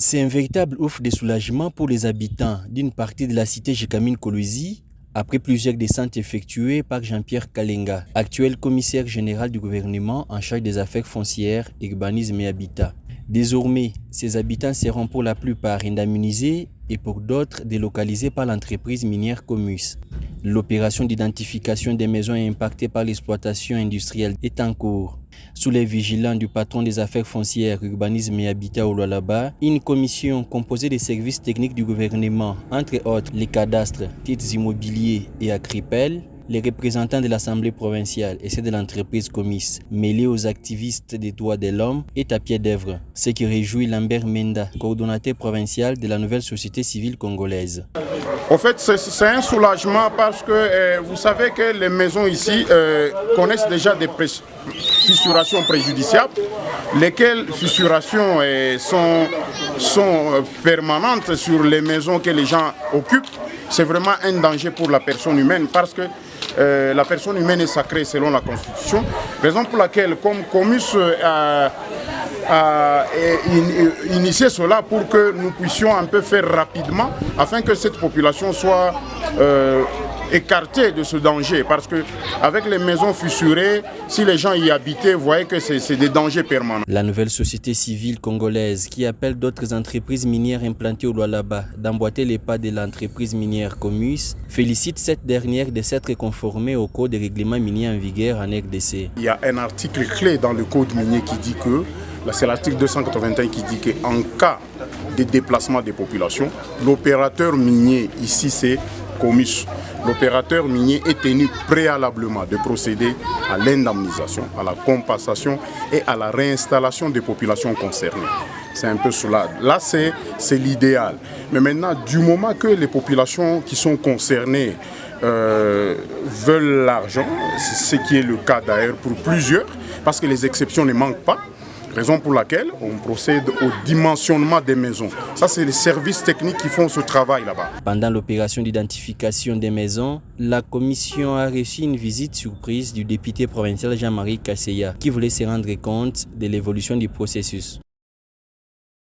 C'est un véritable ouf de soulagement pour les habitants d'une partie de la cité Jekamine Kolwezi après plusieurs descentes effectuées par Jean-Pierre Kalenga, actuel commissaire général du gouvernement en charge des affaires foncières, urbanisme et habitat. Désormais, ces habitants seront pour la plupart indemnisés et pour d'autres délocalisés par l'entreprise minière Comus. L'opération d'identification des maisons impactées par l'exploitation industrielle est en cours. Sous les vigilants du patron des affaires foncières, urbanisme et habitat au Lualaba, une commission composée des services techniques du gouvernement, entre autres les cadastres, titres immobiliers et Agripel, les représentants de l'Assemblée provinciale et ceux de l'entreprise Comis, mêlés aux activistes des droits de l'homme, est à pied d'œuvre. Ce qui réjouit Lambert Menda, coordonnateur provincial de la nouvelle société civile congolaise. En fait, c'est un soulagement parce que vous savez que les maisons ici connaissent déjà des fissurations préjudiciables, lesquelles fissurations sont permanentes sur les maisons que les gens occupent. C'est vraiment un danger pour la personne humaine parce que la personne humaine est sacrée selon la Constitution, raison pour laquelle, comme Comus a initié cela pour que nous puissions un peu faire rapidement afin que cette population soit écartée de ce danger, parce que avec les maisons fissurées, si les gens y habitaient, vous voyez que c'est des dangers permanents. La nouvelle société civile congolaise, qui appelle d'autres entreprises minières implantées au Lualaba d'emboîter les pas de l'entreprise minière Comus, félicite cette dernière de s'être conformée au code de règlement minier en vigueur en RDC. Il y a un article clé dans le code minier qui dit que, c'est l'article 281 qui dit qu'en cas de déplacement des populations, l'opérateur minier, ici c'est Comus, l'opérateur minier est tenu préalablement de procéder à l'indemnisation, à la compensation et à la réinstallation des populations concernées. C'est un peu cela. Là, c'est l'idéal. Mais maintenant, du moment que les populations qui sont concernées veulent l'argent, c'est ce qui est le cas d'ailleurs pour plusieurs, parce que les exceptions ne manquent pas, raison pour laquelle on procède au dimensionnement des maisons. Ça, c'est les services techniques qui font ce travail là-bas. Pendant l'opération d'identification des maisons, la commission a reçu une visite surprise du député provincial Jean-Marie Kasseya, qui voulait se rendre compte de l'évolution du processus.